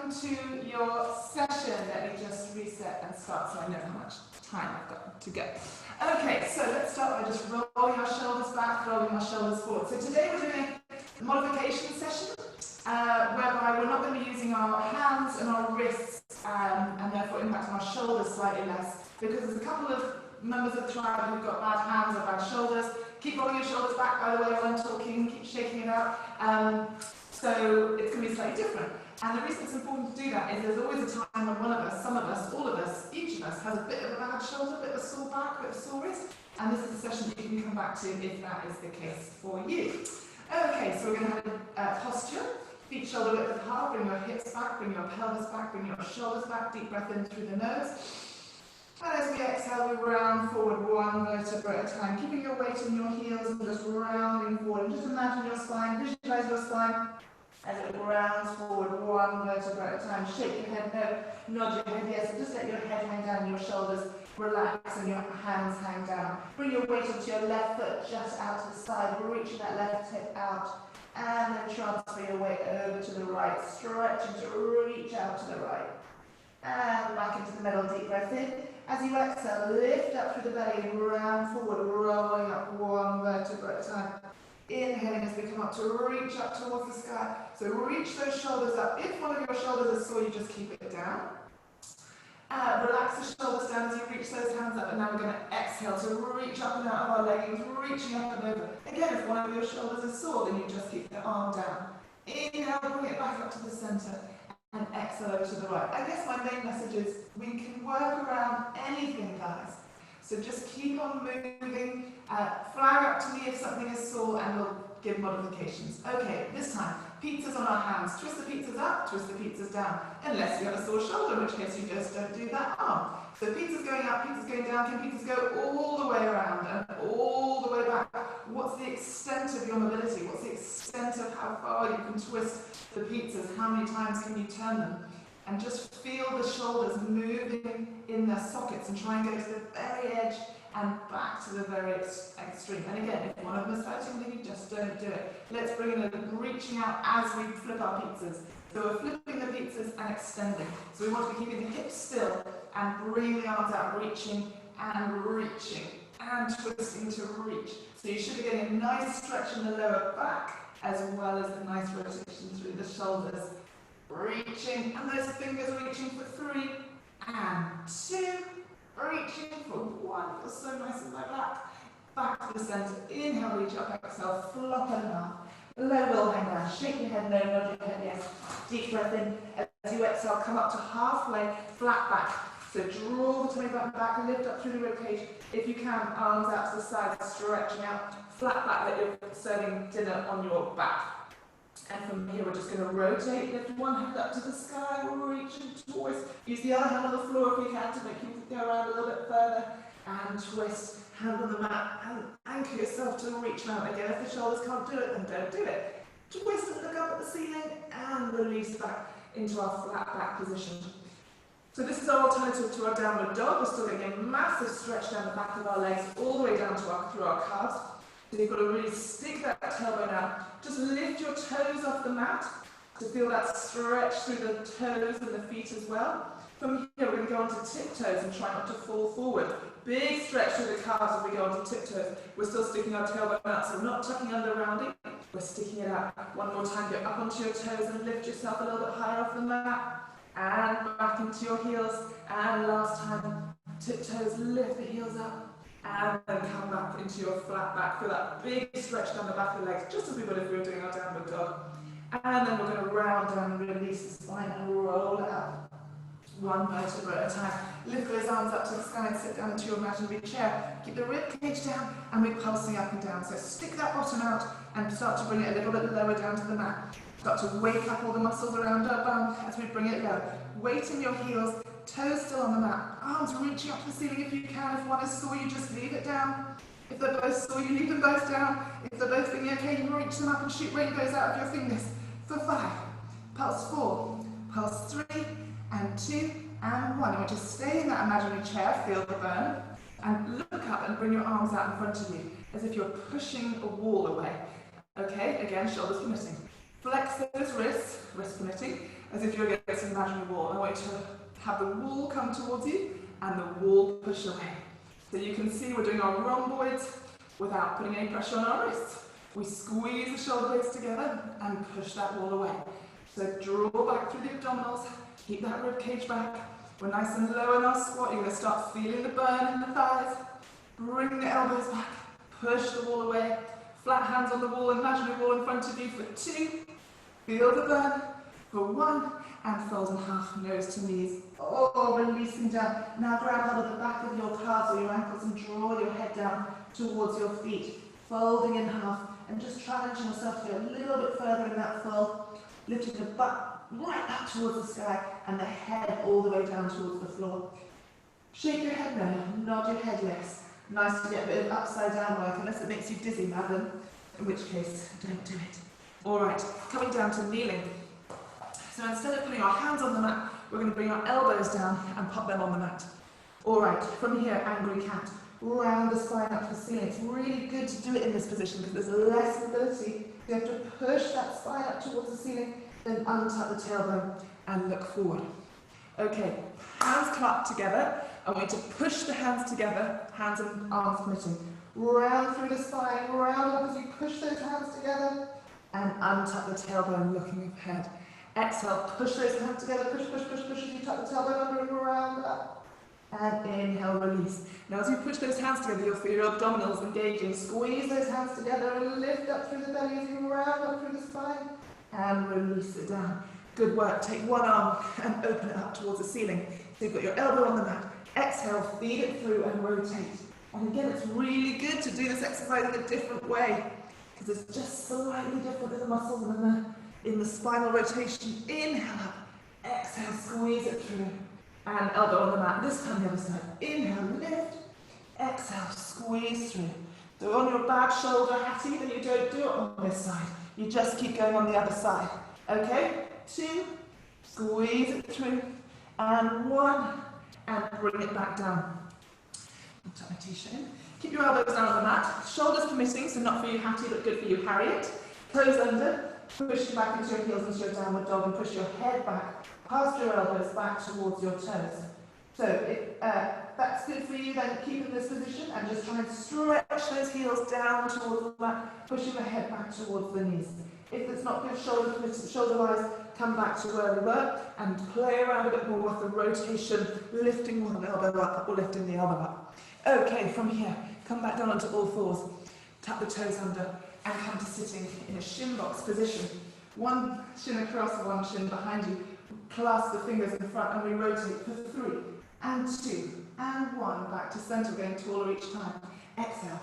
welcome to your session. Let me just reset and start so I know how much time I've got to go. Okay, so let's start by just rolling our shoulders back, rolling our shoulders forward. So today we're doing a modification session whereby we're not going to be using our hands and our wrists and therefore impacting our shoulders slightly less, because there's a couple of members of the tribe who've got bad hands or bad shoulders. Keep rolling your shoulders back, by the way, while I'm talking, keep shaking it out. So it's going to be slightly different. And the reason it's important to do that is there's always a time when one of us, some of us, all of us, each of us has a bit of a bad shoulder, a bit of a sore back, a bit of a sore wrist. And this is a session that you can come back to if that is the case for you. Okay, so we're going to have a posture. Feet shoulder width apart, bring your hips back, bring your pelvis back, bring your shoulders back, deep breath in through the nose. And as we exhale, we round forward one vertebra at a time, keeping your weight in your heels and just rounding forward. And just imagine your spine, visualize your spine as it rounds forward one vertebra at a time. Shake your head no, nod your head yes, and just let your head hang down, your shoulders relax and your hands hang down. Bring your weight onto your left foot just out to the side, reaching that left hip out. And then transfer your weight over to the right, stretching to reach out to the right. And back into the middle, deep breath in. As you exhale, lift up through the belly and round forward, rolling up one vertebra at a time. Inhaling as we come up to reach up towards the sky. So reach those shoulders up. If one of your shoulders is sore, you just keep it down. Relax the shoulders down as you reach those hands up, and now we're going to exhale to reach up and out of our leggings, reaching up and over. Again, if one of your shoulders is sore, then you just keep the arm down. Inhale, bring it back up to the centre, and exhale over to the right. I guess my main message is we can work around anything, guys. So just keep on moving, flag up to me if something is sore, and we'll give modifications. Okay, this time, pizzas on our hands. Twist the pizzas up, twist the pizzas down. Unless you have a sore shoulder, in which case you just don't do that arm. So pizzas going up, pizzas going down. Can pizzas go all the way around and all the way back? What's the extent of your mobility? What's the extent of how far you can twist the pizzas? How many times can you turn them? And just feel the shoulders moving in their sockets and try and go to the very edge and back to the very extreme. And again, if one of them is hurting, then you just don't do it. Let's bring in a reaching out as we flip our pizzas. So we're flipping the pizzas and extending. So we want to be keeping the hips still and bringing the arms out, reaching and twisting to reach. So you should be getting a nice stretch in the lower back as well as the nice rotation through the shoulders. Reaching, and those fingers reaching for 3 and 2, reaching for 1. Feels so nice in my back. Back to the centre. Inhale, reach up, exhale, flop and down. Low will hang down. Shake your head no, nod your head yes. Deep breath in. As you exhale, come up to halfway, flat back. So draw the tummy button back, lift up through the ribcage. If you can, arms out to the side, stretching out. Flat back, like you're serving dinner on your back. And from here, we're just going to rotate, lift one hand up to the sky, reaching towards. Use the other hand on the floor if you can to make you go around a little bit further. And twist, hand on the mat, and anchor yourself to reach out. Again, if the shoulders can't do it, then don't do it. Twist and look up at the ceiling, and release back into our flat back position. So this is our alternative to our downward dog. We're still getting a massive stretch down the back of our legs, all the way down to through our calves. So you've got to really stick that tailbone out. Just lift your toes off the mat to feel that stretch through the toes and the feet as well. From here, we're going to go onto tiptoes and try not to fall forward. Big stretch through the calves as we go onto tiptoes. We're still sticking our tailbone out, so we're not tucking under rounding. We're sticking it out. One more time, go up onto your toes and lift yourself a little bit higher off the mat. And back into your heels. And last time, tiptoes, lift the heels up. And then come back into your flat back. Feel that big stretch down the back of the legs, just as we would if we were doing our downward dog. And then we're going to round down and release the spine and roll it up. One vertebra at a time. Lift those arms up to the sky and sit down into your imaginary chair. Keep the rib cage down and we're pulsing up and down. So stick that bottom out and start to bring it a little bit lower down to the mat. Start to wake up all the muscles around our bum as we bring it low. Weight in your heels. Toes still on the mat, arms reaching up to the ceiling if you can. If one is sore, you just leave it down. If they're both sore, you leave them both down. If they're both feeling okay, you reach them up and shoot rainbows out of your fingers. For 5, pulse 4, pulse 3, and 2, and 1. You want to stay in that imaginary chair, feel the burn, and look up and bring your arms out in front of you, as if you're pushing a wall away. Okay, again, shoulders committing. Flex those wrists, wrist permitting, as if you're against an imaginary wall. I want you to have the wall come towards you and the wall push away. So you can see we're doing our rhomboids without putting any pressure on our wrists. We squeeze the shoulder blades together and push that wall away. So draw back through the abdominals, keep that rib cage back. We're nice and low in our squat. You're going to start feeling the burn in the thighs. Bring the elbows back, push the wall away. Flat hands on the wall, imaginary wall in front of you for 2. Feel the burn for 1, and fold in half, nose to knees. Oh, releasing down. Now grab hold of the back of your calves or your ankles and draw your head down towards your feet. Folding in half and just challenging yourself to go a little bit further in that fold. Lifting the butt right up towards the sky and the head all the way down towards the floor. Shake your head now, nod your head yes. Nice to get a bit of upside down work, unless it makes you dizzy, madam, in which case, don't do it. Alright, coming down to kneeling. So instead of putting our hands on the mat, we're going to bring our elbows down and pop them on the mat. Alright, from here, angry cat. Round the spine up to the ceiling. It's really good to do it in this position because there's less mobility. You have to push that spine up towards the ceiling, then untuck the tailbone and look forward. Okay, hands clapped together. I want you to push the hands together, hands and arms permitting. Round through the spine, round up as you push those hands together and untuck the tailbone looking ahead. Exhale, push those hands together, push, push, push, push as you tuck the tailbone under and round up. And inhale, release. Now as you push those hands together, you'll feel your abdominals engaging. Squeeze those hands together and lift up through the belly as you round up through the spine. And release it down. Good work. Take one arm and open it up towards the ceiling. So you've got your elbow on the mat. Exhale, feed it through and rotate. And again, it's really good to do this exercise in a different way because it's just slightly different in the muscles and in the spinal rotation. Inhale up. Exhale, squeeze it through. And elbow on the mat. This time the other side. Inhale, lift. Exhale, squeeze through. So on your bad shoulder hattie, then you don't do it on this side. You just keep going on the other side. Okay? 2. Squeeze it through. And 1. And bring it back down. I'll tuck my t-shirt in. Keep your elbows down on the mat. Shoulders permitting, so not for you Hattie, but good for you Harriet. Toes under. Push back into your heels into your downward dog and push your head back. Past your elbows back towards your toes. So if that's good for you, then keep in this position and just try and stretch those heels down towards the mat, pushing the head back towards the knees. If it's not good shoulder-wise, come back to where we were and play around a bit more with the rotation, lifting one elbow up or lifting the elbow up. Okay, from here, come back down onto all fours, tap the toes under and come to sitting in a shin box position. One shin across, one shin behind you. Clasp the fingers in front and we rotate for 3 and 2 and 1. Back to center, going taller each time. Exhale.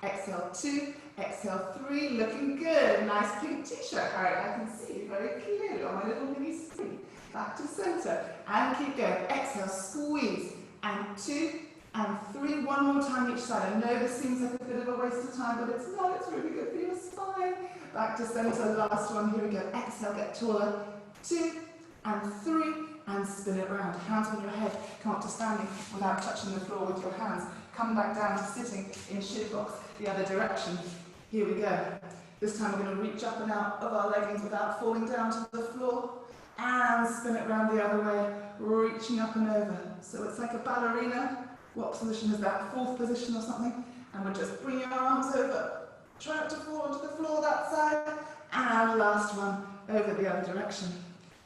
Exhale 2, exhale 3, looking good. Nice pink t-shirt, Harry. I can see you very clearly on my little mini screen. Back to center and keep going. Exhale, squeeze and 2 and 3. One more time each side. I know this seems like a bit of a waste of time, but it's not. It's really good for your spine. Back to center. Last one. Here we go. Exhale, get taller. 2 and 3 and spin it around. Hands on your head. Come up to standing without touching the floor with your hands. Come back down to sitting in shin box the other direction. Here we go. This time we're going to reach up and out of our leggings without falling down to the floor. And spin it around the other way, reaching up and over. So it's like a ballerina. What position is that? 4th position or something? And we'll just bring your arms over. Try not to fall onto the floor that side. And last one, over the other direction.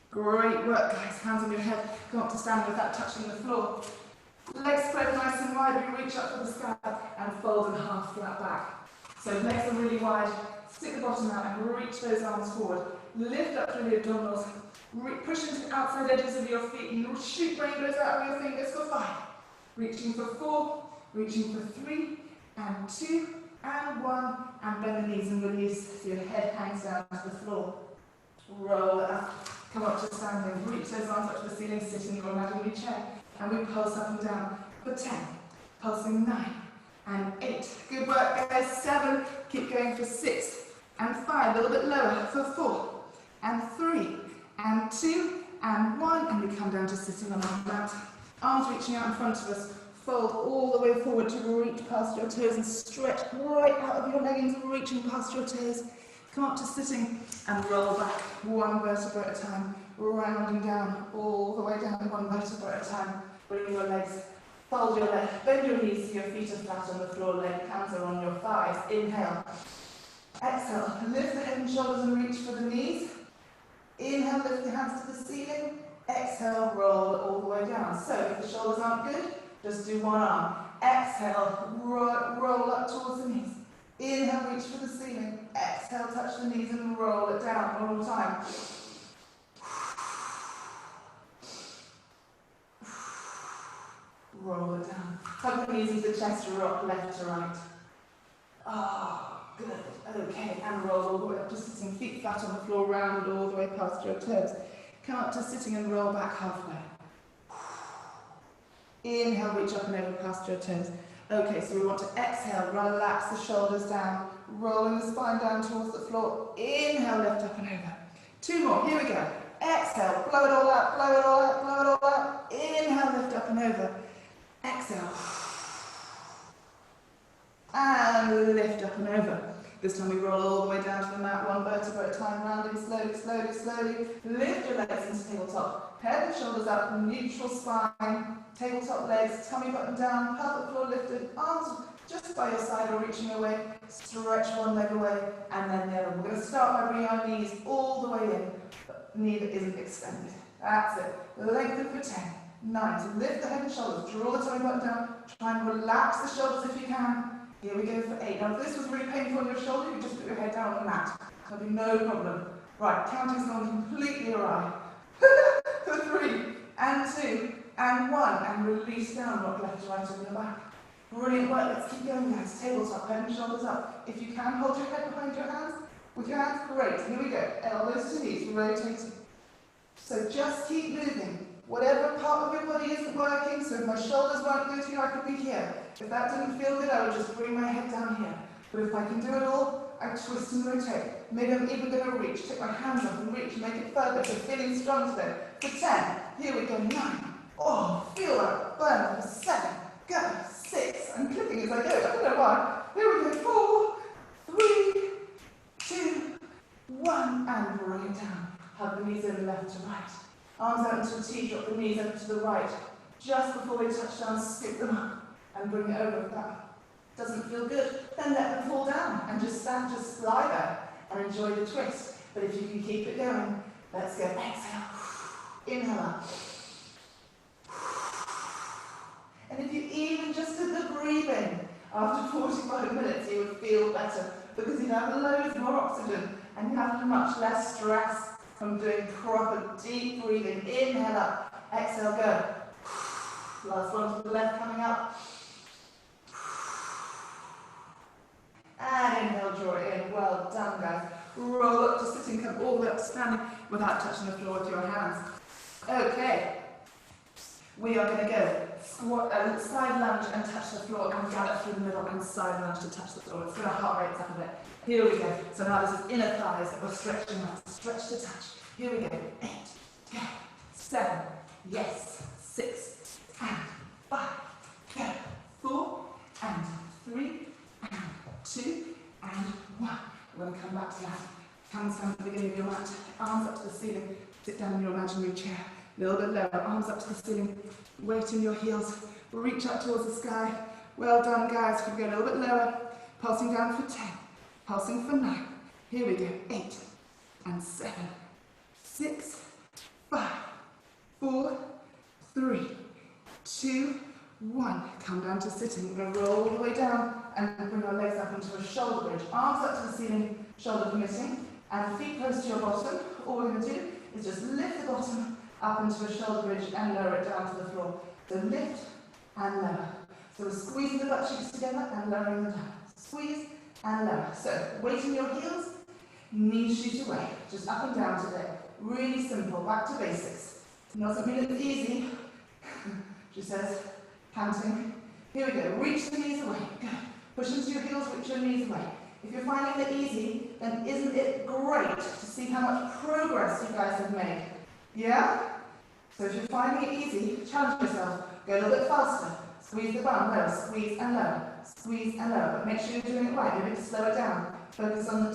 Great work, guys. Hands on your head. Come up to stand without touching the floor. Legs spread nice and wide. We reach up to the sky and fold in half flat back. So legs are really wide. Stick the bottom out and reach those arms forward. Lift up through the abdominals. Push into the outside edges of your feet and shoot rainbows out of your fingers for 5. Reaching for 4. Reaching for 3 and 2 and 1. And bend the knees and release so your head hangs down to the floor. Roll it up. Come up to standing. Reach those arms up to the ceiling, sit in your imaginary chair. And we pulse up and down for 10. Pulsing 9 and 8. Good work, guys. 7. Keep going for 6 and 5. A little bit lower for 4 and 3 and 2 and 1. And we come down to sitting on our mat. Arms reaching out in front of us. Fold all the way forward to reach past your toes and stretch right out of your leggings, reaching past your toes. Come up to sitting and roll back one vertebra at a time, rounding down all the way down one vertebra at a time. Bring your legs, fold your leg, bend your knees so your feet are flat on the floor, hands are on your thighs. Inhale. Exhale, lift the head and shoulders and reach for the knees. Inhale, lift the hands to the ceiling. Exhale, roll all the way down. So if the shoulders aren't good, just do one arm. Exhale, roll up towards the knees. Inhale, reach for the ceiling. Exhale, touch the knees and roll it down one more time. Roll it down. Hug the knees into the chest, rock left to right. Good. Okay, and roll all the way up to sitting, feet flat on the floor, round all the way past your toes. Come up to sitting and roll back halfway. Inhale, reach up and over past your toes. Okay, so we want to exhale, relax the shoulders down, rolling the spine down towards the floor. Inhale, lift up and over. 2 more, here we go. Exhale, blow it all out, blow it all out, blow it all out. Inhale, lift up and over. Exhale. And lift up and over. This time we roll all the way down to the mat, one vertebra at a time, rounding slowly, slowly, slowly. Lift your legs into tabletop. Head and shoulders up, neutral spine, tabletop legs, tummy button down, pelvic floor lifted, arms just by your side or reaching away. Stretch one leg away and then the other. We're going to start by bringing our knees all the way in, but knee that isn't extended. That's it. Lengthen for 10, 9. So lift the head and shoulders, draw the tummy button down, try and relax the shoulders if you can. Here we go for 8. Now if this was really painful on your shoulder, you just put your head down on the mat. There'll be no problem. Right, counting's gone completely awry. For 3, and 2, and 1, and release down, rock left to right over the back. Brilliant work, let's keep going guys. Tabletop, head and shoulders up. If you can, hold your head behind your hands. With your hands, great. Here we go. Elbows to knees, rotating. So just keep moving. Whatever part of your body isn't working, so if my shoulders weren't good here, I could be here. If that didn't feel good, I would just bring my head down here. But if I can do it all, I twist and rotate. Maybe I'm even going to reach. Take my hands up and reach. Make it further. So feeling strong today. For 10. Here we go. 9. Oh, feel that burn. For 7. Go. 6. I'm clicking as I go. I don't know why. Here we go. 4, 3, 2, 1. And bring it down. Hug the knees in left to right. Arms out into a T, drop the knees over to the right. Just before we touch down, skip them up and bring it over. If that doesn't feel good, then let them fall down and just lie there and enjoy the twist. But if you can keep it going, let's go. Exhale. Inhale up. And if you even just did the breathing, after 45 minutes you would feel better because you'd have loads more oxygen and you have much less stress from doing proper deep breathing. Inhale up, exhale, go. Last one to the left coming up. And inhale, draw it in. Well done, guys. Roll up to sitting, come all the way up to standing without touching the floor with your hands. Okay. We are going to go squat, side lunge and touch the floor and gallop through the middle and side lunge to touch the floor. Let's get our heart rates up a bit. Here we go. So now this is inner thighs that we're stretching out. Stretch to touch. Here we go. 8, go. 7, yes. 6, and 5, go. 4, and 3, and 2, and 1. We're going to come back to that. Hands down to the beginning of your mat. Arms up to the ceiling. Sit down in your imaginary chair. A little bit lower. Arms up to the ceiling. Weight in your heels. Reach up towards the sky. Well done, guys. Could go a little bit lower. Pulsing down for 10. Pulsing for 9. Here we go. 8, and 7, 6, 5, 4, 3, 2, 1. Come down to sitting. We're going to roll all the way down and bring our legs up into a shoulder bridge. Arms up to the ceiling, shoulder permitting, and feet close to your bottom. All we're going to do is just lift the bottom up into a shoulder bridge and lower it down to the floor. So lift and lower. So we're squeezing the butt cheeks together and lowering them down. Squeeze and lower. So weight in your heels, knees shoot away. Just up and down today. Really simple. Back to basics. Doesn't mean it's easy. She says, panting. Here we go. Reach the knees away. Go. Push into your heels, reach your knees away. If you're finding it easy, then isn't it great to see how much progress you guys have made? Yeah? So if you're finding it easy, challenge yourself. Go a little bit faster. Squeeze the bum, lower, squeeze and lower. Squeeze and lower. But make sure you're doing it right. Maybe slow it down. Focus on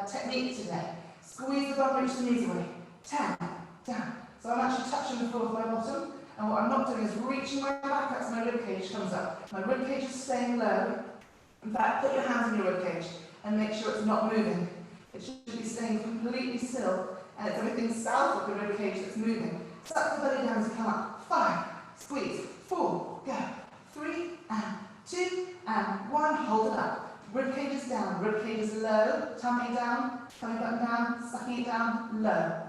technique today. Squeeze the bum, reach the knees away. 10, down. So I'm actually touching the floor with my bottom, and what I'm not doing is reaching my back up so my rib cage comes up. My rib cage is staying low. In fact, put your hands in your rib cage and make sure it's not moving. It should be staying completely still, and it's everything south of the rib cage that's moving. Suck the belly down as you come up. 5, squeeze, 4, go. 3, and 2, and 1, hold it up. Rib cage is down, rib cage is low, tummy button down, sucking it down, low.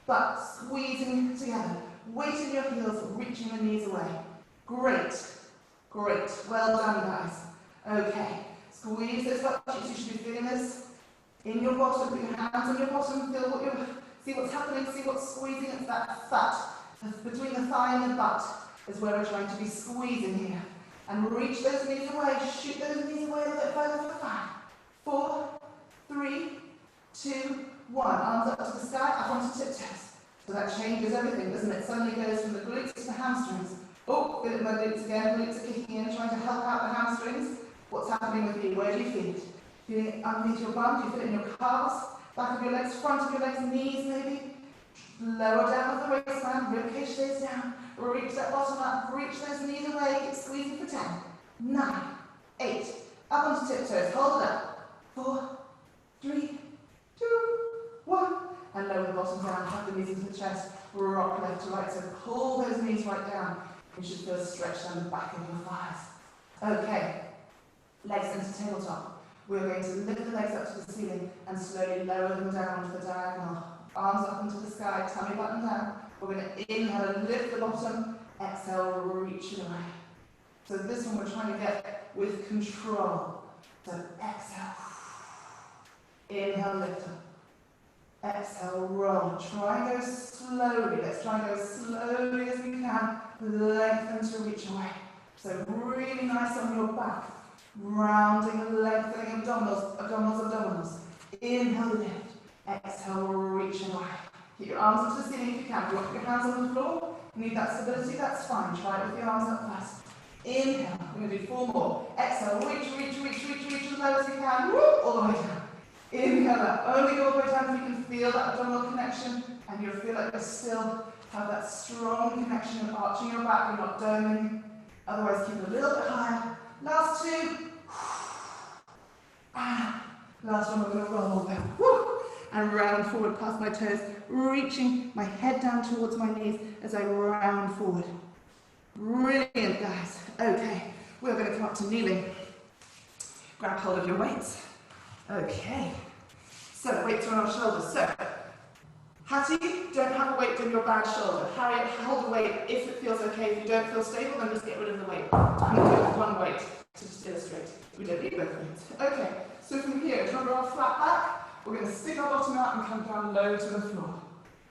But squeezing together, weight in your heels, reaching the knees away. Great, great, well done guys. Okay, squeeze those butt cheeks, you should be feeling this in your bottom, put your hands on your bottom, feel what you're, see what's happening, see what's squeezing, it's that fat. Between the thigh and the butt is where we're trying to be squeezing here. And reach those knees away, shoot those knees away a little bit further for 5, 4, 3, 2, 1. Arms up to the sky, up onto tiptoes. So that changes everything, doesn't it? Suddenly goes from the glutes to the hamstrings. Oh, feel it in my glutes again, glutes are kicking in, trying to help out the hamstrings. What's happening with you? Where do you feel it? Feeling it underneath your bum, do you feel it in your calves? Back of your legs, front of your legs, knees maybe? Lower down with the waistline, rib cage stays down. Reach that bottom up, reach those knees away, keep squeezing for 10, 9, 8, up onto tiptoes, hold it up. 4, 3, 2, 1, and lower the bottom down, hug the knees into the chest, rock left to right, so pull those knees right down. You should feel a stretch down the back of your thighs. Okay, legs into tabletop. We're going to lift the legs up to the ceiling and slowly lower them down to the diagonal. Arms up into the sky, tummy button down. We're going to inhale and lift the bottom, exhale, reach it away. So this one we're trying to get with control. So exhale, inhale, lift up. Exhale, roll. Try and go slowly. Let's try and go slowly as we can. Lengthen to reach away. So really nice on your back. Rounding and lengthening abdominals, abdominals, abdominals. Inhale, lift. Exhale, reach away. Keep your arms up to the ceiling if you can. If you want to put your hands on the floor, you need that stability, that's fine. Try it with your arms up first. Inhale, we're going to do 4 more. Exhale, reach as low as you can. Woo, all the way down. Inhale up. Only go all the way down if you can feel that abdominal connection, and you'll feel like you still have that strong connection of arching your back, you're not doming. Otherwise, keep it a little bit higher. Last 2. Last one, we're going to roll down. Woo. And round forward past my toes, reaching my head down towards my knees as I round forward. Brilliant, guys. Okay, we're going to come up to kneeling. Grab hold of your weights. Okay, so weights are on our shoulders. So, Hattie, don't have a weight on your bad shoulder. Harriet, hold the weight if it feels okay. If you don't feel stable, then just get rid of the weight. I'm going to do it with one weight to just illustrate. We don't need both weights. Okay, so from here, remember our flat back? We're going to stick our bottom out and come down low to the floor.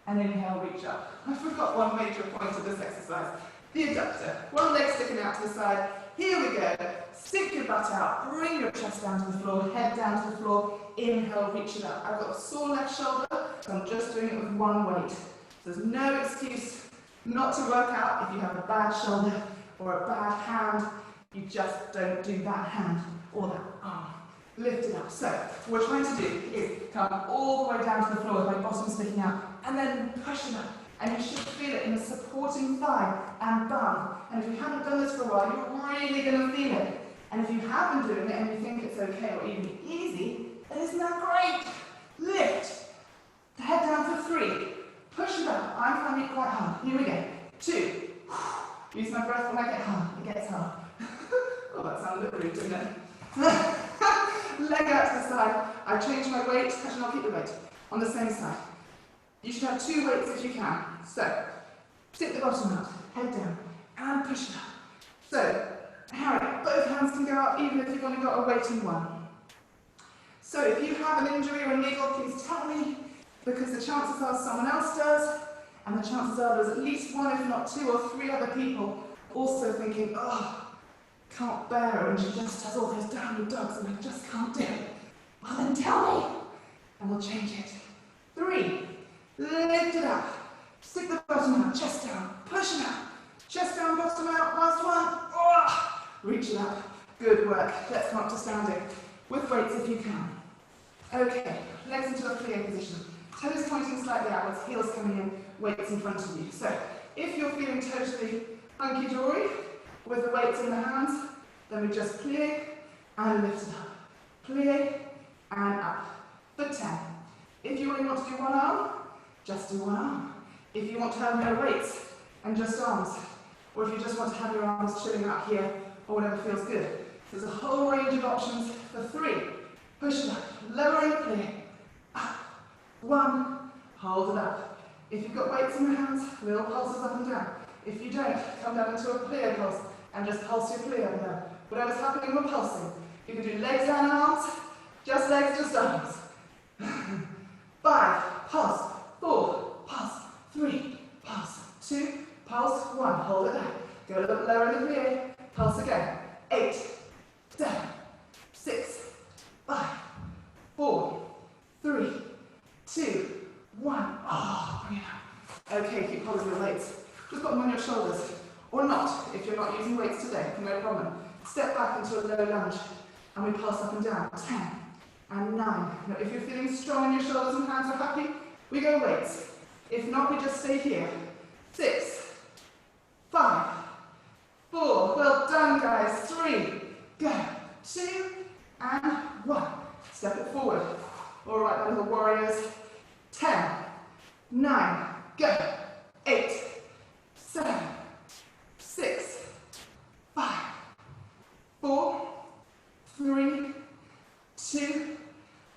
And inhale, reach up. I forgot one major point of this exercise. The adductor. One leg sticking out to the side. Here we go. Stick your butt out. Bring your chest down to the floor. Head down to the floor. Inhale, reach it up. I've got a sore left shoulder, so I'm just doing it with one weight. There's no excuse not to work out if you have a bad shoulder or a bad hand. You just don't do that hand or that arm. Lift it up. So, what we're trying to do is come all the way down to the floor with my bottom sticking out, and then push it up. And you should feel it in the supporting thigh and bum. And if you haven't done this for a while, you're really going to feel it. And if you have been doing it and you think it's okay or even easy, then isn't that great? Lift. Head down for 3. Push it up. I'm finding it quite hard. Here we go. 2. Use my breath when I get hard. It gets hard. Oh, that sounds a bit rude, doesn't it? Leg out to the side. I change my weight. Actually, I'll keep the weight on the same side. You should have 2 weights if you can. So, stick the bottom out, head down, and push it up. So, Harry, both hands can go up even if you've only got a weight in one. So, if you have an injury or a niggle, please tell me, because the chances are someone else does, and the chances are there's at least 1, if not 2 or 3 other people also thinking, oh, can't bear her, and she just does all those downward dogs, and I just can't do it. Well, then tell me, and we'll change it. 3. Lift it up. Stick the bottom out, chest down, push it up. Chest down, bottom out, last one. Oh, reach it up. Good work. Let's come up to standing with weights if you can. Okay, legs into a plie position. Toes pointing slightly outwards, heels coming in, weights in front of you. So, if you're feeling totally hunky-dory with the weights in the hands, then we just plie and lift it up. Plie and up. For 10. If you only want to do one arm, just do one arm. If you want to have no weights and just arms, or if you just want to have your arms chilling out here, or whatever feels good. There's a whole range of options for 3. Push it up, lower and plie. Up. 1, hold it up. If you've got weights in your hands, little pulses up and down. If you don't, come down into a plie pulse and just pulse your plie up and down. Whatever's happening, we're pulsing. You can do legs and arms, just legs, just arms. 5, pulse. 4, pulse. 3, pulse. 2, pulse. 1, hold it down. Go a little lower in the plie, pulse again. 8, 7, 6, 5, 4, 3, 2, 1. Oh, bring it up. Okay, keep holding your weights. Just put them on your shoulders. Or not, if you're not using weights today, no problem. Step back into a low lunge, and we pulse up and down. 10 and 9. Now, if you're feeling strong in your shoulders and hands are happy, we go weights. If not, we just stay here. 6, 5, 4. Well done, guys. 3, go. 2 and 1. Step it forward. All right, my little warriors. 10, 9, go. 8, 7, 6, 5, 4, 3, 2,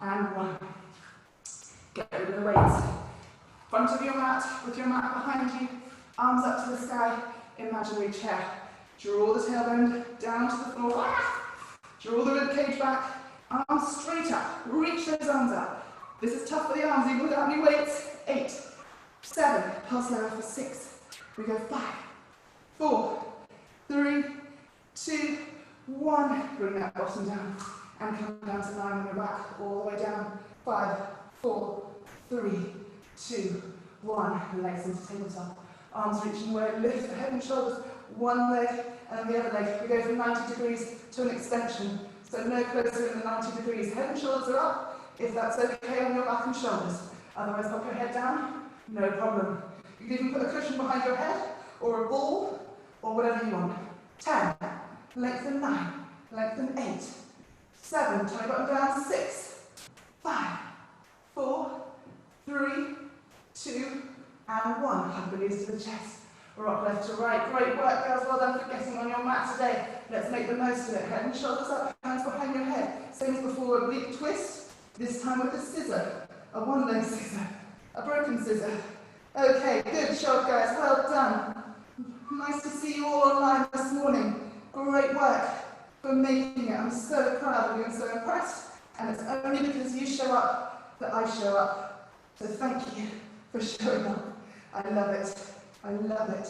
and 1. Get rid of the weights. Front of your mat, with your mat behind you, arms up to the sky, imaginary chair. Draw the tailbone down to the floor. Draw the ribcage back, arms straight up. Reach those arms up. This is tough for the arms, even without any weights. 8, 7, pulse lower for 6. We go 5, 4, 3, 2, 1. Bring that bottom down and come down to 9 on your back, all the way down. 5, 4, 3, 2, 1. Legs into tabletop. Arms reaching away, lift the head and shoulders. One leg and the other leg. We go from 90 degrees to an extension. So no closer than the 90 degrees. Head and shoulders are up, if that's okay on your back and shoulders. Otherwise, pop your head down, no problem. You can even put a cushion behind your head, or a ball, or whatever you want. 10, lengthen 9, lengthen 8, 7, toe button down, 6, 5, 4, 3, 2, and 1. Hug the knees to the chest. Rock left to right. Great work, girls. Well done for getting on your mat today. Let's make the most of it. Head and shoulders up, hands behind your head. Same as before, oblique twist. This time with a scissor. A one-leg scissor. A broken scissor. Okay, good job, guys. Well done. Nice to see you all online this morning. Great work for making it. I'm so proud of you and so impressed. And it's only because you show up that I show up. So thank you for showing up. I love it. I love it.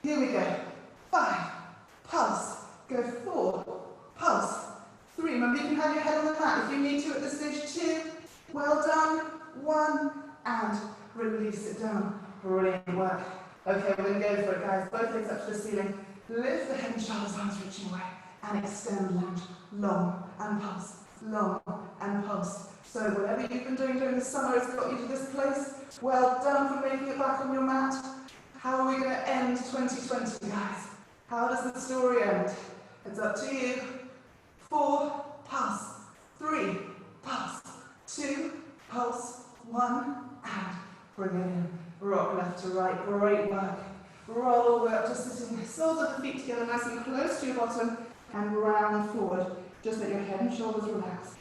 Here we go. 5, pulse. Go 4, pulse. 3. Remember, you can have your head on the mat if you need to at this stage. 2. Well done. 1, and release it down. Brilliant work. Okay, we're going to go for it, guys. Both legs up to the ceiling. Lift the head and shoulders, arms reaching away. And extend lunge. Long and pulse. Long and pulse. So whatever you've been doing during the summer has got you to this place. Well done for making it back on your mat. How are we going to end 2020, guys? How does the story end? It's up to you. 4, pulse. 3, pulse. 2, pulse. 1, and bring it in. Rock left to right. Great work. Roll all the way up to sitting. Soles of the feet together nice and close to your bottom and round forward. Just let your head and shoulders relax.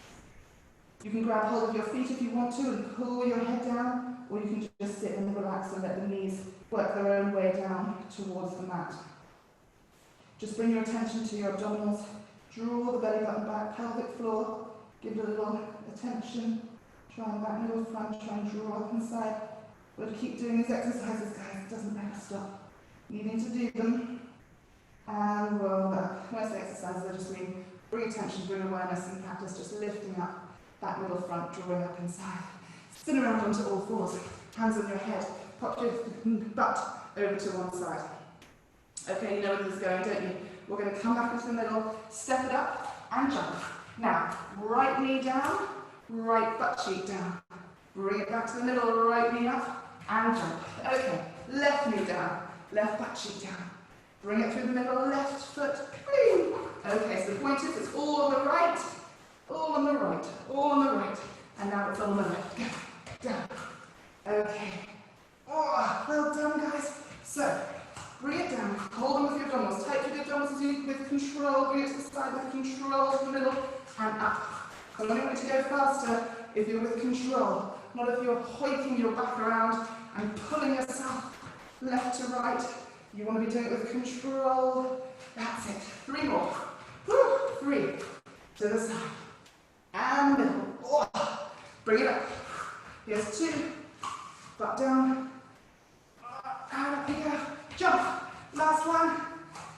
You can grab hold of your feet if you want to and pull your head down, or you can just sit and relax and let the knees work their own way down towards the mat. Just bring your attention to your abdominals. Draw the belly button back, pelvic floor. Give it a little attention. Try and back, middle, front. Try and draw up inside. We'll keep doing these exercises, guys. It doesn't ever stop. Needing to do them. And roll back. Most exercises I just mean bring attention, bring awareness, and practice just lifting up. Back, middle, front, drawing up inside. Spin around onto all fours. Hands on your head. Pop your butt over to one side. Okay, you know where this is going, don't you? We're going to come back into the middle, step it up, and jump. Now, right knee down, right butt cheek down. Bring it back to the middle, right knee up, and jump. Okay, left knee down, left butt cheek down. Bring it through the middle, left foot, whee. Okay, so the point is, it's all on the right, all on the right, all on the right. And now it's on the left. Go, down. Okay. Oh, well done, guys. So, bring it down, hold on with your abdominals, tight with your abdominals as you, with control, bring it to the side with control to the middle, and up. I only want you to go faster if you're with control, not if you're hoiking your back around and pulling yourself left to right. You want to be doing it with control. That's it. 3 more. Woo. 3. To the side. And middle. Oh. Bring it up. Here's 2. Butt down. And up here. Jump. Last one.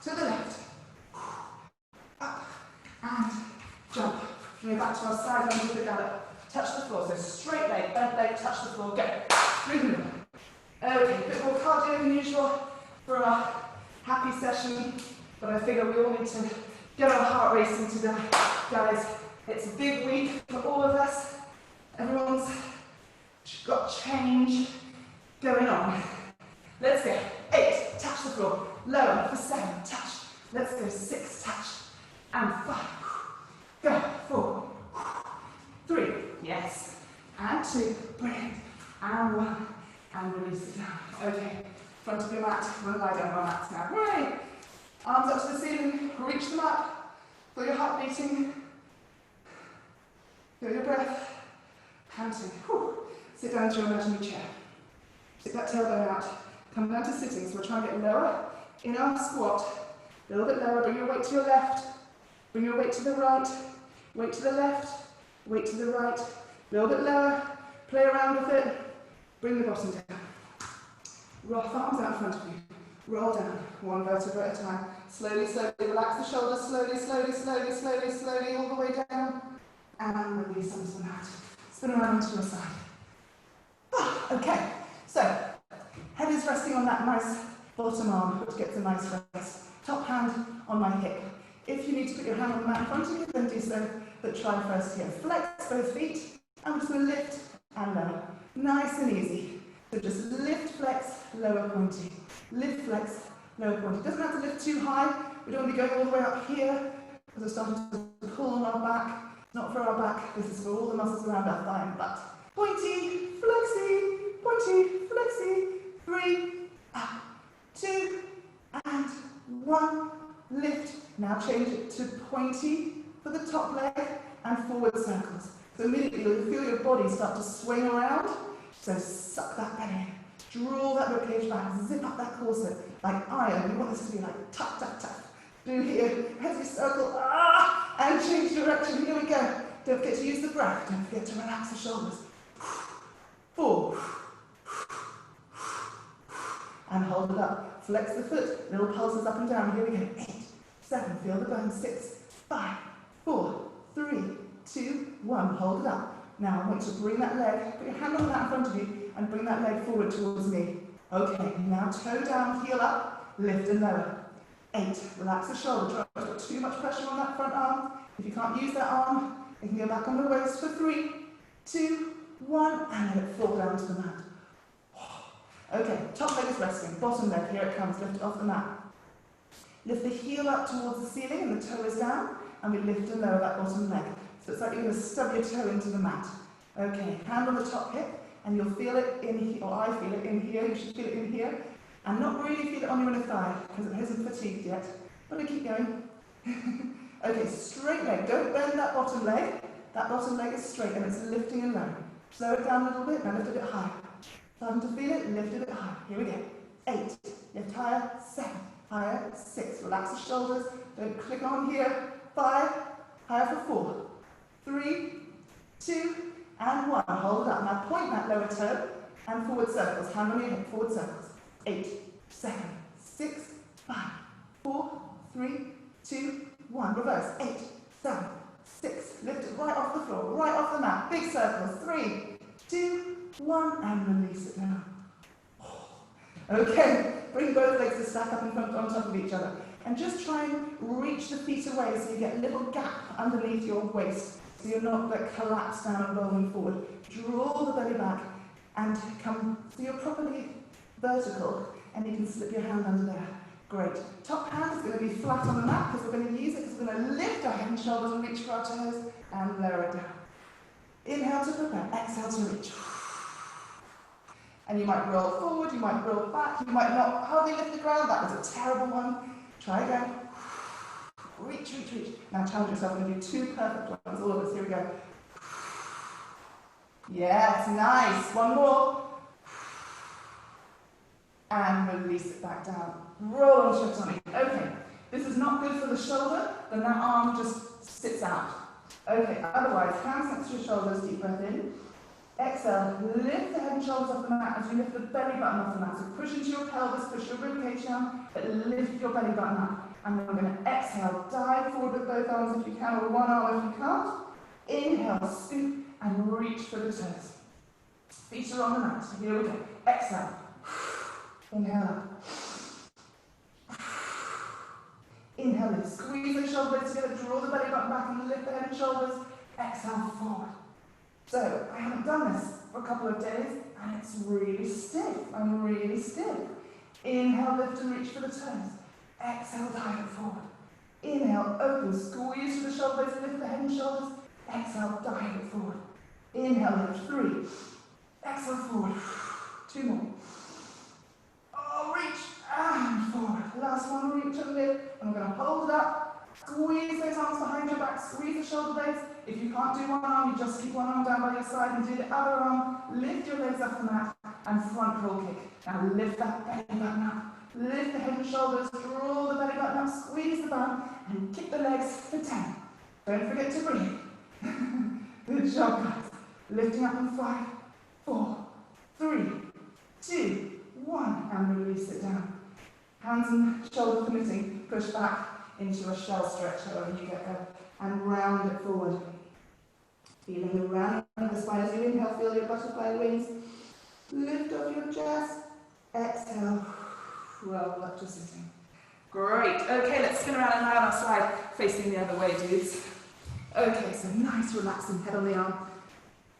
To the left. Up. And jump. Bring it back to our side lunge with the gallop. Touch the floor. So straight leg, bent leg, touch the floor. Go. Bring it in. Okay, a bit more cardio than usual for our happy session, but I figure we all need to get our heart racing today. Guys, it's a big week for all of us. Everyone's got change going on. Let's go. 8, touch the floor. Lower for 7, touch. Let's go. 6, touch. And 5. Go. 4. 3. Yes. And 2. Brilliant. And 1. And release it down. Okay. Front of your mat. We'll lie down on our mats now. Right. Arms up to the ceiling. Reach them up. Feel your heart beating. Feel your breath. Panting. Whew. Sit down to your imaginary chair. Stick that tailbone out. Come down to sitting. So we're trying to get lower in our squat. A little bit lower. Bring your weight to your left. Bring your weight to the right. Weight to the left. Weight to the right. A little bit lower. Play around with it. Bring the bottom down. Roll arms out in front of you. Roll down. 1 vertebra at a time. Slowly, slowly. Relax the shoulders. Slowly, slowly, slowly, slowly, slowly. All the way down. And release onto the mat. Spin around onto your side. Okay. So, head is resting on that nice bottom arm, which gets a nice rest. Top hand on my hip. If you need to put your hand on the mat in front of you, then do so. But try first here. Flex both feet. I'm just going to lift and lower. Nice and easy. So just lift, flex, lower, pointy. Lift, flex, lower, pointy. Doesn't have to lift too high. We don't want to be going all the way up here because we're starting to pull on our back. Not for our back. This is for all the muscles around our thigh and butt. Pointy, flexy, pointy, flexy. 3, up, 2, and 1. Lift. Now change it to pointy for the top leg and forward circles. So immediately you'll feel your body start to swing around. So suck that belly in. Draw that ribcage back. Zip up that corset like iron. We want this to be like tuck, tuck, tuck. Do here. As you circle. And change direction. Here we go. Don't forget to use the breath. Don't forget to relax the shoulders. 4. And hold it up. Flex the foot. Little pulses up and down. Here we go. 8, 7. Feel the bones. 6, 5, 4, 3, 2, 1. Hold it up. Now I want you to bring that leg, put your hand on that in front of you, and bring that leg forward towards me. Okay, now toe down, heel up, lift and lower. 8, relax the shoulder, try not to put too much pressure on that front arm. If you can't use that arm, you can go back on the waist for 3, 2, 1, and let it fall down to the mat. Okay, top leg is resting, bottom leg, here it comes, lift it off the mat. Lift the heel up towards the ceiling and the toe is down, and we lift and lower that bottom leg. So it's like you're going to stub your toe into the mat. Okay, hand on the top hip, and you'll feel it in here, or I feel it in here, you should feel it in here, and not really feel it on your inner thigh, because it hasn't fatigued yet. But we keep going. Okay, straight leg, don't bend that bottom leg. That bottom leg is straight, and it's lifting and lowering. Slow it down a little bit, now lift a bit higher. Starting to feel it, lift a bit higher. Here we go. 8, lift higher, 7, higher, 6. Relax the shoulders, don't click on here. 5, higher for 4. 3, 2, and 1. Hold it up. Now point that lower toe and forward circles. Hand on your hip, forward circles. 8, 7, 6, 5, 4, 3, 2, 1. Reverse. 8, 7, 6. Lift it right off the floor, right off the mat. Big circles. 3, 2, 1, and release it down. Okay, bring both legs to stack up in front on top of each other. And just try and reach the feet away so you get a little gap underneath your waist. so you're not like collapsed down and rolling forward. Draw the belly back and come, so you're properly vertical, and you can slip your hand under there. Great. Top hand is going to be flat on the mat because we're going to use it because we're going to lift our head and shoulders and reach for our toes and lower it down. Inhale to prepare, exhale to reach. And you might roll forward, you might roll back, you might not hardly lift the ground. That was a terrible one. Try again. Reach, reach, reach. Now challenge yourself. I'm going to do 2 perfect ones. All of us. Here we go. Yes, nice. One more. And release it back down. Roll onto your tummy. Okay. This is not good for the shoulder, then that arm just sits out. Okay, otherwise, hands next to your shoulders, deep breath in. Exhale, lift the head and shoulders off the mat as you lift the belly button off the mat. So push into your pelvis, push your ribcage down, but lift your belly button up. And then we're going to exhale, dive forward with both arms if you can, or one arm if you can't. Inhale, scoop, and reach for the toes. Feet are on the mat. Here we go. Exhale. Inhale up. Inhale in. Squeeze the shoulder blades together, draw the belly button back and lift the head and shoulders. Exhale forward. So, I haven't done this for a couple of days and it's really stiff. I'm really stiff. Inhale, lift and reach for the toes. Exhale, dive it forward. Inhale, open, squeeze through the shoulder blades, lift the head and shoulders. Exhale, dive it forward. Inhale, lift, 3. Exhale, forward. 2 more. Oh, reach and forward. Last one, reach and lift. And we're going to hold it up. Squeeze those arms behind your back. Squeeze the shoulder blades. If you can't do one arm, you just keep one arm down by your side and do the other arm. Lift your legs off the mat and front roll kick. Now lift that belly button up. Lift the head and shoulders. Draw the belly button up. Squeeze the bum and kick the legs for 10. Don't forget to breathe. Good job, guys. Lifting up in 5, 4, 3, 2, 1, and release it down. Hands and shoulder permitting, push back into a shell stretch however you get there, and round it forward. Feeling the rounding of the spine as you inhale, feel your butterfly wings. Lift off your chest. Exhale, roll up to sitting. Great. Okay, let's spin around and lie on our side, facing the other way, dudes. Okay, so nice relaxing head on the arm.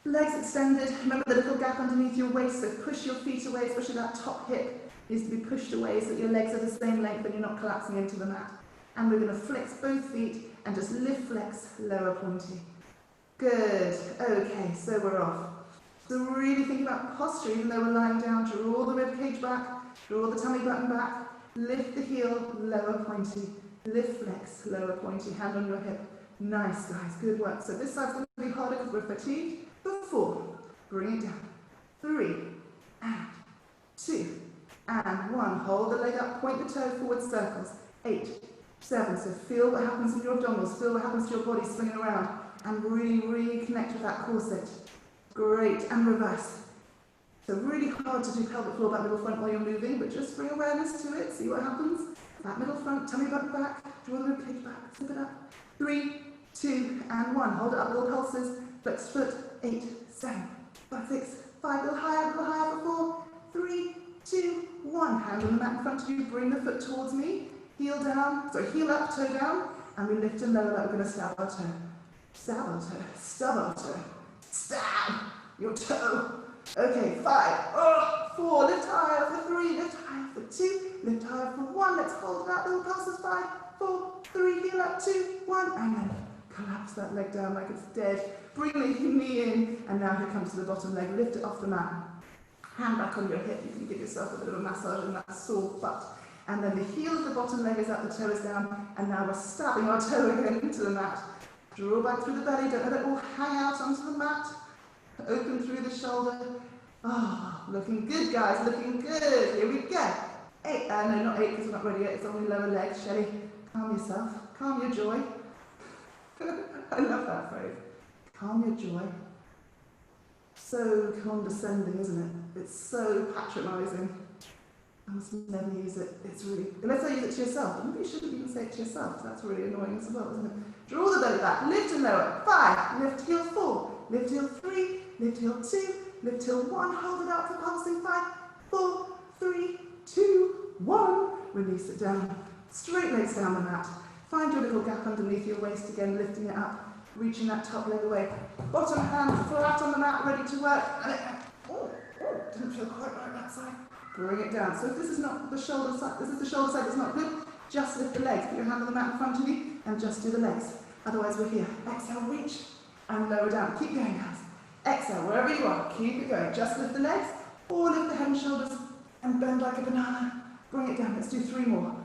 Legs extended. Remember the little gap underneath your waist, so push your feet away, especially that top hip needs to be pushed away so that your legs are the same length and you're not collapsing into the mat. And we're going to flex both feet and just lift, flex, lower pointy. Good. Okay, so we're off. So really thinking about posture, even though we're lying down, draw the rib cage back, draw the tummy button back, lift the heel, lower pointy, lift, flex, lower pointy, hand on your hip. Nice, guys, good work. So this side's going to be harder because we're fatigued. But 4, bring it down. 3, and 2, and 1. Hold the leg up, point the toe forward, circles. 8, 7, so feel what happens in your abdominals, feel what happens to your body swinging around, and really reconnect with that corset. Great, and reverse. So really hard to do pelvic floor, back middle front while you're moving, but just bring awareness to it, see what happens. Back middle front, tummy button back, draw the rib cage back, zip it up. 3, 2, and 1. Hold it up, little pulses. Flex foot. 8, 7, 5, 6, 5. A little higher for 4, 3, 2, 1. Hand on the mat in front of you. Bring the foot towards me. Heel down, sorry, heel up, toe down. And we lift and lower that. We're going to stab our toe. Stab our toe. Stub our toe. Stab your toe. Okay, 5, 4. Lift higher for 3. Lift higher for 2. Lift higher for 1. Let's hold it out. Little pulses. 5, 4, 3. Heel up. 2, 1. And then collapse that leg down like it's dead. Bring the knee in, and now here comes to the bottom leg. Lift it off the mat. Hand back on your hip. You can give yourself a bit of a massage in that sore butt. And then the heel of the bottom leg is up, the toe is down, and now we're stabbing our toe again into the mat. Draw back through the belly, don't let it all hang out onto the mat. Open through the shoulder. Oh, looking good, guys, looking good. Here we go. 8, no, not 8 because we're not ready yet. It's only lower leg. Shelley, calm yourself. Calm your joy. I love that phrase. Calm your joy. So condescending, isn't it? It's so patronising. I must never use it. It's really, unless I use it to yourself. But maybe you shouldn't even say it to yourself. That's really annoying as well, isn't it? Draw the belly back. Lift and lower. 5. Lift heel 4. Lift heel 3. Lift heel 2. Lift heel 1. Hold it out for pulsing. 5, 4, 3, 2, 1. Release it down. Straight legs down the mat. Find your little gap underneath your waist again, lifting it up. reaching that top leg away. Bottom hand flat on the mat, ready to work. And it, didn't feel quite right that side. Bring it down. So if this is not the shoulder side, this is the shoulder side that's not good, just lift the legs. Put your hand on the mat in front of you and just do the legs. Otherwise we're here. Exhale, reach and lower down. Keep going, guys. Exhale, wherever you are, keep it going. Just lift the legs or lift the head and shoulders and bend like a banana. Bring it down. Let's do 3 more.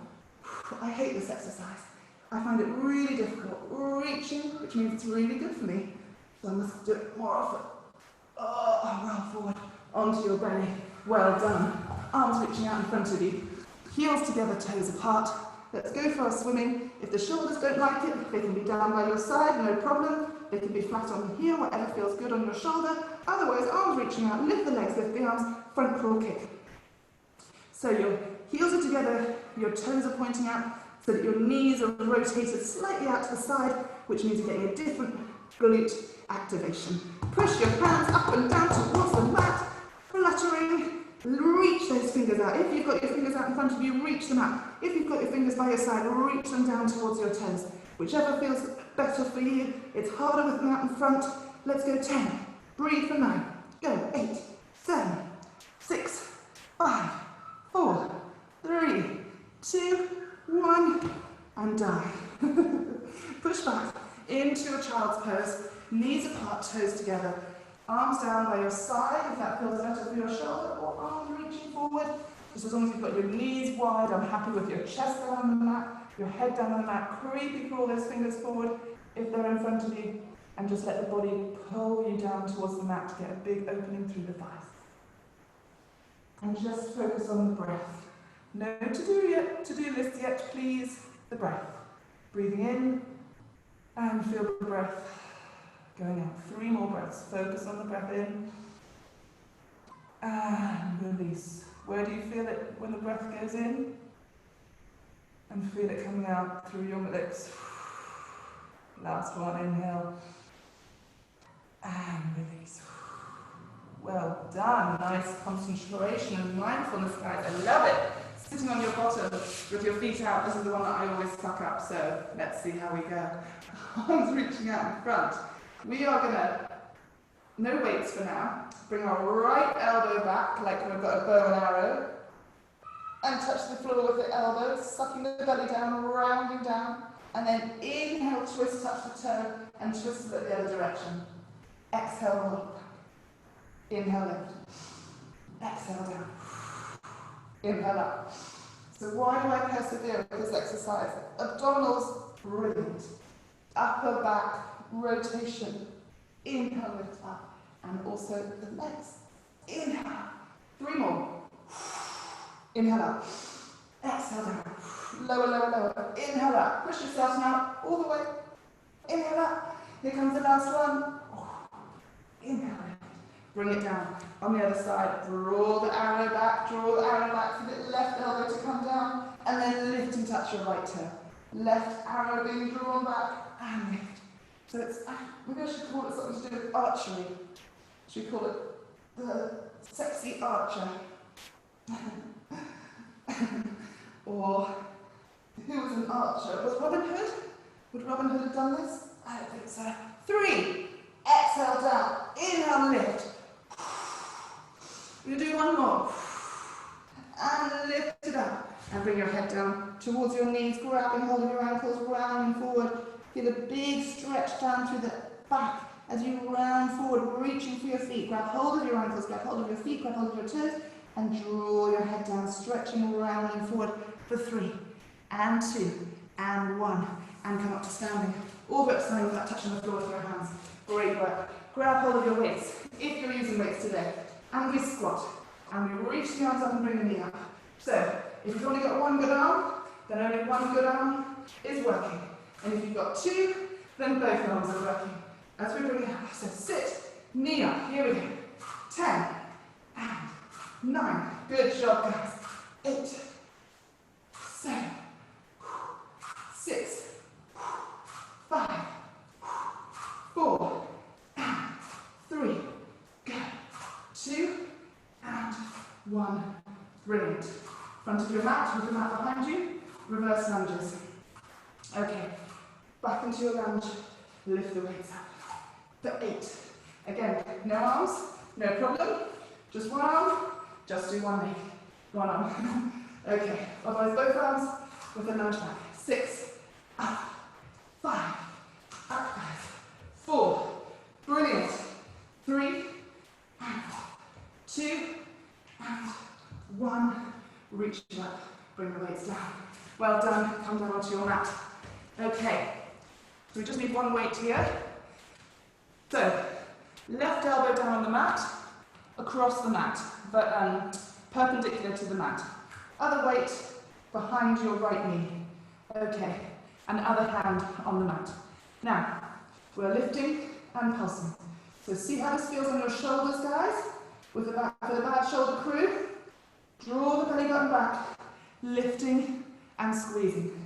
I hate this exercise. I find it really difficult. Reaching, which means it's really good for me. So I must do it more often. Oh, roll forward onto your belly. Well done. Arms reaching out in front of you. Heels together, toes apart. Let's go for our swimming. If the shoulders don't like it, they can be down by your side, no problem. They can be flat on the heel, whatever feels good on your shoulder. Otherwise, arms reaching out, lift the legs, lift the arms, front crawl kick. So your heels are together, your toes are pointing out, so that your knees are rotated slightly out to the side, which means you're getting a different glute activation. Push your hands up and down towards the mat, fluttering. Reach those fingers out. If you've got your fingers out in front of you, reach them out. If you've got your fingers by your side, reach them down towards your toes. Whichever feels better for you. It's harder with them out in front. Let's go 10. Breathe for 9. Go 8, 7, 6, 5, 4, 3, 2, 1, and down. Push back into a child's pose. Knees apart, toes together. Arms down by your side, if that feels better for your shoulder, or arms reaching forward. Just as long as you've got your knees wide, I'm happy with your chest down on the mat, your head down on the mat. Creepy crawl those fingers forward if they're in front of you, and just let the body pull you down towards the mat to get a big opening through the thighs. And just focus on the breath. No to-do list yet, please. The breath. Breathing in, and feel the breath going out. 3 more breaths. Focus on the breath in. And release. Where do you feel it when the breath goes in? And feel it coming out through your lips. Last one, inhale. And release. Well done. Nice concentration and mindfulness, guys. I love it. Sitting on your bottom with your feet out. This is the one that I always fuck up, so let's see how we go. Arms reaching out in front. We are going to, no weights for now, bring our right elbow back like we've got a bow and arrow, and touch the floor with the elbow, sucking the belly down, rounding down, and then inhale, twist, touch the toe, and twist it the other direction. Exhale, roll back. Inhale, lift. Exhale, down. Inhale, up. So why do I persevere with this exercise? Abdominals, brilliant. Upper back, rotation. Inhale, lift up. And also the legs. Inhale. 3 more. Inhale up. Exhale down. Lower, lower, lower. Inhale up. Push yourself now all the way. Inhale up. Here comes the last one. Inhale. Bring it down. On the other side, draw the arrow back, for the left elbow to come down, and then lift and touch your right toe. Left arrow being drawn back, and lift. So it's, maybe I should call it something to do with archery. Should we call it the sexy archer? Or, who was an archer? Was Robin Hood? Would Robin Hood have done this? I don't think so. 3, exhale down, inhale, lift. We'll do 1 more. And lift it up. And bring your head down towards your knees, grabbing hold of your ankles, rounding forward. Feel a big stretch down through the back as you round forward, reaching for your feet. Grab hold of your ankles, grab hold of your feet, grab hold of your toes, and draw your head down, stretching, rounding forward for 3, and 2, and 1. And come up to standing. All but standing without touching the floor with your hands. Great work. Grab hold of your weights, if you're using weights today. And we squat. And we reach the arms up and bring the knee up. So, if you've only got 1 good arm, then only 1 good arm is working. And if you've got 2, then both arms are working. As we bring it up, so sit, knee up, here we go. 10, and 9. Good job, guys. 8, 7, 6, 5, 4, and 3. Go. 2, and 1. Brilliant. Front of your mat, with the mat behind you. Reverse lunges. Okay. Back into your lunge. lift the weights up. For 8. Again, no arms, no problem. Just one arm, just do one leg. One arm. Okay, otherwise both arms with a lunge back. 6, up, 5, up guys. 4, brilliant. 3, and 2, and 1. Reach up, bring the weights down. Well done, come down onto your mat. Okay, so we just need one weight here. So, left elbow down on the mat, across the mat, but perpendicular to the mat. Other weight behind your right knee. Okay, and other hand on the mat. Now, we're lifting and pulsing. So see how this feels on your shoulders, guys? With the back, for the bad shoulder crew, draw the belly button back, lifting and squeezing.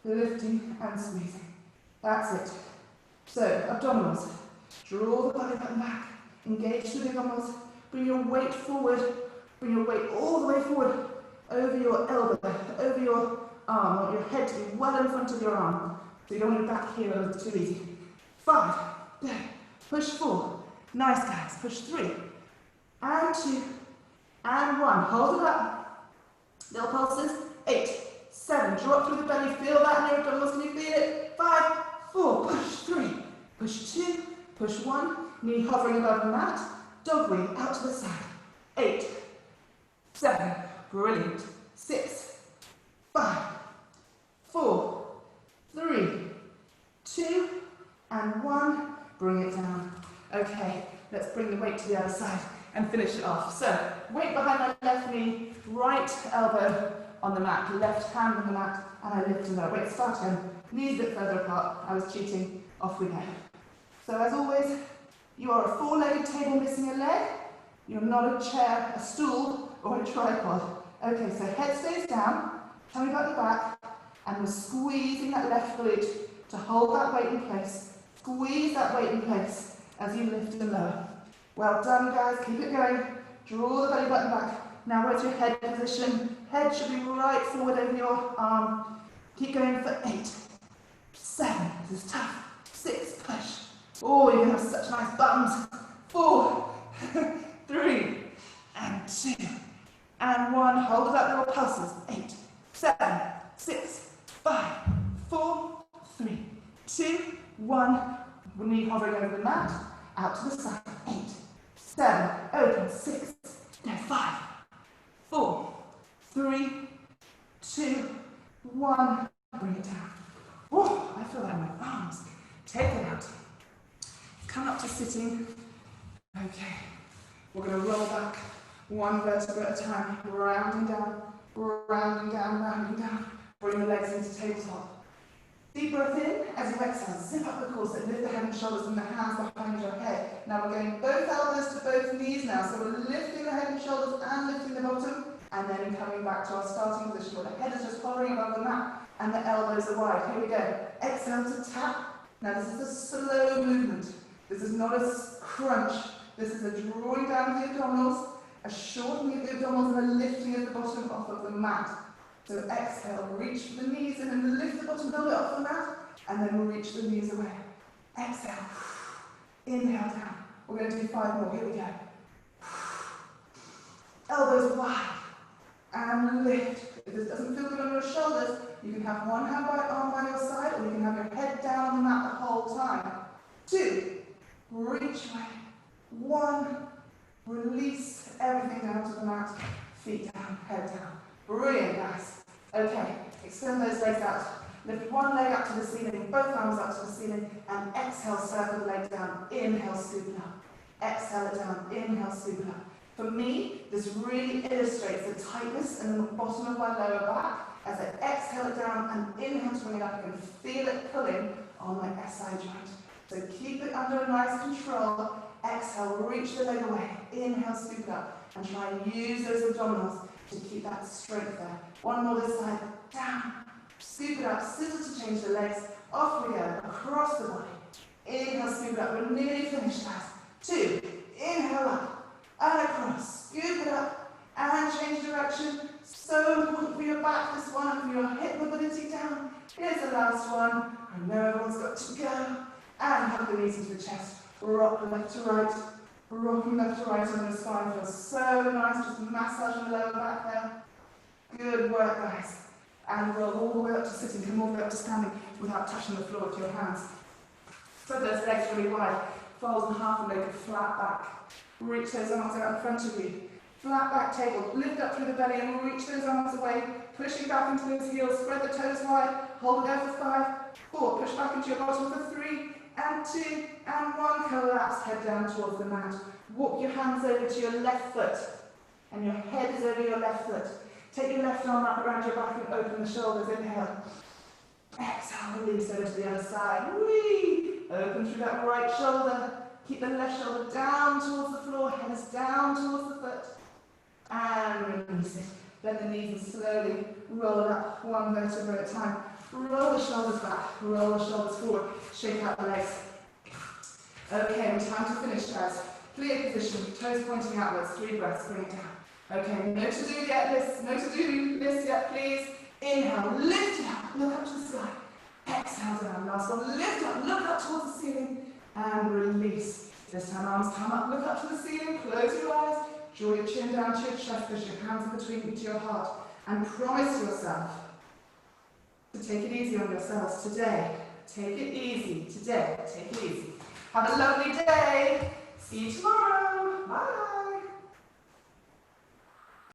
Lifting and squeezing. That's it. So, abdominals. Draw the belly button back, engage through the abdominals, bring your weight forward, bring your weight all the way forward, over your elbow, over your arm. I want your head to be well in front of your arm, so you don't want your back here a little too easy. 5, there, push 4, nice guys, push 3, and 2, and 1, hold it up, little pulses, 8, 7, drop through the belly, feel that in your abdominals, can you feel it? 5, 4, push 3, push 2, push 1, knee hovering above the mat, dog wheel out to the side, 8, 7, brilliant, 6, 5, 4, 3, 2, and 1, bring it down. Okay, let's bring the weight to the other side and finish it off. So, weight behind my left knee, right elbow on the mat, left hand on the mat, and I lift and lower. Wait, start again, knees a bit further apart, I was cheating, off we go. So as always, you are a 4-legged table missing a leg, you're not a chair, a stool, or a tripod. Okay, so head stays down, tummy button back, and we're squeezing that left glute to hold that weight in place. Squeeze that weight in place as you lift and lower. Well done, guys. Keep it going. Draw the belly button back. Now where's your head position? Head should be right forward over your arm. Keep going for 8, 7, this is tough, 6, push. Oh, you're going to have such nice bums. 4, 3, and 2, and 1. Hold it up, little pulses. 8, 7, 6, 5, 4, 3, 2, 1. Knee hovering over the mat, out to the side. 8, 7, open. 6, no, 5, 4, 3, 2, 1. Bring it down. Oh, I feel that in my arms. Take it out. Come up to sitting. Okay. We're going to roll back one vertebra at a time, rounding down, rounding down, rounding down. Bring the legs into tabletop. Deep breath in as you exhale. Zip up the corset, lift the head and shoulders and the hands behind your head. Now we're going both elbows to both knees now. So we're lifting the head and shoulders and lifting the bottom, and then coming back to our starting position where the head is just hovering above the mat and the elbows are wide. Here we go. Exhale to tap. Now this is a slow movement. This is not a crunch. This is a drawing down of the abdominals, a shortening of the abdominals, and a lifting of the bottom off of the mat. So exhale, reach the knees in and lift the bottom a little bit off the mat, and then we'll reach the knees away. Exhale, inhale down. We're going to do 5 more. Here we go. Elbows wide, and lift. If this doesn't feel good on your shoulders, you can have one arm by your side, or you can have your head down on the mat the whole time. 2, reach away. 1, release everything down to the mat, feet down, head down. Brilliant, guys. Okay, extend those legs out. Lift one leg up to the ceiling, both arms up to the ceiling, and exhale, circle the leg down. Inhale, scoop it up. Exhale it down, inhale, scoop it up. For me, this really illustrates the tightness in the bottom of my lower back. As I exhale it down and inhale to bring it up, I can feel it pulling on my SI joint. So keep it under nice control. Exhale, reach the leg away. Inhale, scoop it up. And try and use those abdominals to keep that strength there. One more this side. Down. Scoop it up. Scissors to change the legs. Off we go. Across the body. Inhale, scoop it up. We're nearly finished, guys. 2. Inhale up. And across. Scoop it up. And change direction. So important for your back, this one, and for your hip mobility down. Here's the last one. I know everyone's got to go. And hug the knees into the chest. Rock left to right. Rocking left to right on the spine feels so nice. Just massaging the lower back there. Good work, guys. And roll all the way up to sitting. Come all the way up to standing without touching the floor with your hands. Spread those legs really wide. Fold in half and make a flat back. Reach those arms out in front of you. Flat back table. Lift up through the belly and reach those arms away. Pushing back into those heels. Spread the toes wide. Hold it there for 5, 4. Push back into your bottom for 3, and 2, and 1. Collapse, head down towards the mat. Walk your hands over to your left foot, and your head is over your left foot. Take your left arm up around your back and open the shoulders. Inhale. Exhale, release over to the other side. Whee! Open through that right shoulder. Keep the left shoulder down towards the floor, head is down towards the foot. And release it. Bend the knees and slowly roll it up, one vertebra at a time. Roll the shoulders back, roll the shoulders forward, shake out the legs. Okay, time to finish, guys. Clear position, toes pointing outwards, 3 breaths, bring it down. Okay, no to do this yet, please. Inhale, lift it up, look up to the sky. Exhale down, last one, lift up, look up towards the ceiling, and release. This time arms come up, look up to the ceiling, close your eyes, draw your chin down to your chest, push your hands in between you to your heart, and promise yourself to take it easy on yourselves today. Take it easy today. Take it easy. Have a lovely day. See you tomorrow. Bye.